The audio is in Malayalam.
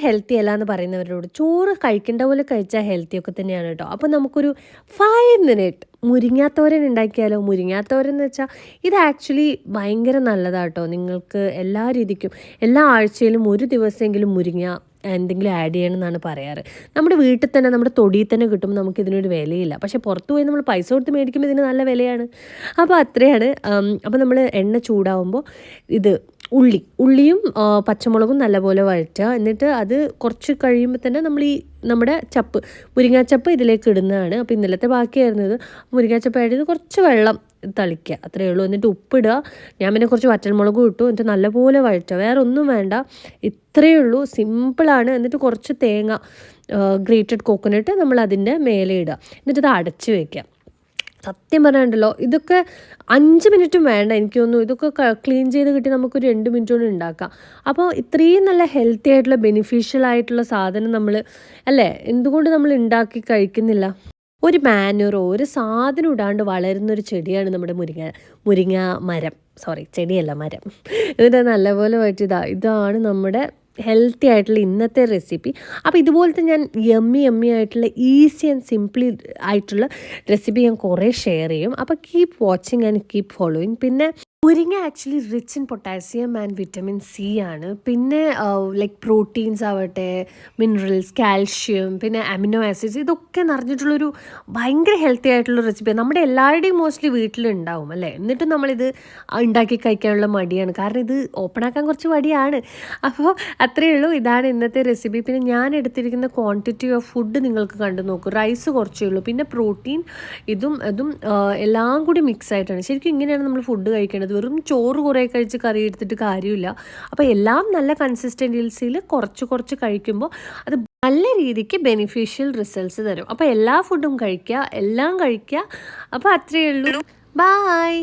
ഹെൽത്തി അല്ല എന്ന് പറയുന്നവരോട് ചോറ് കഴിക്കേണ്ട പോലെ കഴിച്ചാൽ ഹെൽത്തി ഒക്കെ തന്നെയാണ് കേട്ടോ. അപ്പോൾ നമുക്കൊരു 5 മിനിറ്റ് മുരിങ്ങാത്തോരൻ ഉണ്ടാക്കിയാലോ. മുരിങ്ങാത്തോരൻ എന്ന് വെച്ചാൽ ഇത് ആക്ച്വലി ഭയങ്കര നല്ലതാണ് കേട്ടോ. നിങ്ങൾക്ക് എല്ലാ രീതിക്കും എല്ലാ ആഴ്ചയിലും ഒരു ദിവസമെങ്കിലും മുരിങ്ങ എന്തെങ്കിലും ആഡ് ചെയ്യണം എന്നാണ് പറയാറ്. നമ്മുടെ വീട്ടിൽ തന്നെ നമ്മുടെ തൊടിയിൽ തന്നെ കിട്ടുമ്പോൾ നമുക്ക് ഇതിനൊരു വിലയില്ല. പക്ഷേ പുറത്ത് പോയി നമ്മൾ പൈസ കൊടുത്ത് മേടിക്കുമ്പോൾ ഇതിന് നല്ല വിലയാണ്. അപ്പോൾ അത്രയാണ്. അപ്പോൾ നമ്മൾ എണ്ണ ചൂടാവുമ്പോൾ ഇത് ഉള്ളിയും പച്ചമുളകും നല്ലപോലെ വഴറ്റുക. എന്നിട്ട് അത് കുറച്ച് കഴിയുമ്പോൾ തന്നെ നമ്മൾ നമ്മുടെ മുരിങ്ങാച്ചപ്പ് ഇതിലേക്ക് ഇടുന്നതാണ്. അപ്പോൾ ഇന്നലത്തെ ബാക്കിയായിരുന്നത് മുരിങ്ങാച്ചപ്പ് ആയിട്ട് കുറച്ച് വെള്ളം തളിക്കുക, അത്രയേ ഉള്ളൂ. എന്നിട്ട് ഉപ്പിടുക. ഞാൻ പിന്നെ കുറച്ച് വറ്റൽമുളകും ഇട്ടു. എന്നിട്ട് നല്ലപോലെ വഴറ്റുക. വേറെ ഒന്നും വേണ്ട, ഇത്രയേ ഉള്ളൂ. സിമ്പിളാണ്. എന്നിട്ട് കുറച്ച് തേങ്ങ, ഗ്രേറ്റഡ് കോക്കനട്ട് നമ്മൾ അതിൻ്റെ മേലെ ഇടുക. എന്നിട്ട് ഇത് അടച്ച് വയ്ക്കുക. സത്യം പറയാനുണ്ടല്ലോ, ഇതൊക്കെ 5 മിനിറ്റും വേണ്ട എനിക്ക് തോന്നുന്നു. ഇതൊക്കെ ക്ലീൻ ചെയ്ത് കിട്ടി നമുക്കൊരു 2 മിനിറ്റ് കൊണ്ട് ഉണ്ടാക്കാം. അപ്പോൾ ഇത്രയും നല്ല ഹെൽത്തി ആയിട്ടുള്ള ബെനിഫിഷ്യൽ ആയിട്ടുള്ള സാധനം നമ്മൾ അല്ലേ എന്തുകൊണ്ട് നമ്മൾ ഉണ്ടാക്കി കഴിക്കുന്നില്ല? ഒരു മാനുറോ ഒരു സാധനം ഇടാണ്ട് വളരുന്നൊരു ചെടിയാണ് നമ്മുടെ മുരിങ്ങ മരം. സോറി, ചെടിയല്ല, മരം. എന്നിട്ട് നല്ലപോലെ ഇതാണ് നമ്മുടെ ഹെൽത്തി ആയിട്ടുള്ള ഇന്നത്തെ റെസിപ്പി. അപ്പോൾ ഇതുപോലത്തെ ഞാൻ യമ്മി ആയിട്ടുള്ള ഈസി ആൻഡ് സിംപ്ലി ആയിട്ടുള്ള റെസിപ്പി ഞാൻ കുറേ ഷെയർ ചെയ്യും. അപ്പോൾ keep watching and keep following. പിന്നെ മുരിങ്ങ actually rich in potassium and vitamin C ആണ്. പിന്നെ ലൈക്ക് പ്രോട്ടീൻസ് ആവട്ടെ, മിനറൽസ്, കാൽഷ്യം, പിന്നെ അമിനോ ആസിഡ്സ്, ഇതൊക്കെ നിറഞ്ഞിട്ടുള്ളൊരു ഭയങ്കര ഹെൽത്തി ആയിട്ടുള്ള റെസിപ്പിയാണ്. നമ്മുടെ എല്ലാവരുടെയും മോസ്റ്റ്ലി വീട്ടിലുണ്ടാവും അല്ലേ. എന്നിട്ടും നമ്മളിത് ഉണ്ടാക്കി കഴിക്കാനുള്ള മടിയാണ്. കാരണം ഇത് ഓപ്പണാക്കാൻ കുറച്ച് മടിയാണ്. അപ്പോൾ അത്രയേ ഉള്ളൂ. ഇതാണ് ഇന്നത്തെ റെസിപ്പി. പിന്നെ ഞാൻ എടുത്തിരിക്കുന്ന ക്വാണ്ടിറ്റി ഓഫ് ഫുഡ് നിങ്ങൾക്ക് കണ്ടു നോക്കൂ. റൈസ് കുറച്ചേ ഉള്ളൂ, പിന്നെ പ്രോട്ടീൻ അതും എല്ലാം കൂടി മിക്സ് ആയിട്ടാണ്. ശരിക്കും ഇങ്ങനെയാണ് നമ്മൾ ഫുഡ് കഴിക്കേണ്ടത്. വെറും ചോറ് കുറേ കഴിച്ച് കറി എടുത്തിട്ട് കാര്യമില്ല. അപ്പോൾ എല്ലാം നല്ല കൺസിസ്റ്റൻസിയിൽ കുറച്ച് കഴിക്കുമ്പോൾ അത് നല്ല രീതിക്ക് ബെനിഫിഷ്യൽ റിസൾട്ട്സ് തരും. അപ്പോൾ എല്ലാ ഫുഡും കഴിക്കുക, എല്ലാം കഴിക്കുക. അപ്പോൾ അത്രയേ ഉള്ളൂ. ബായ്.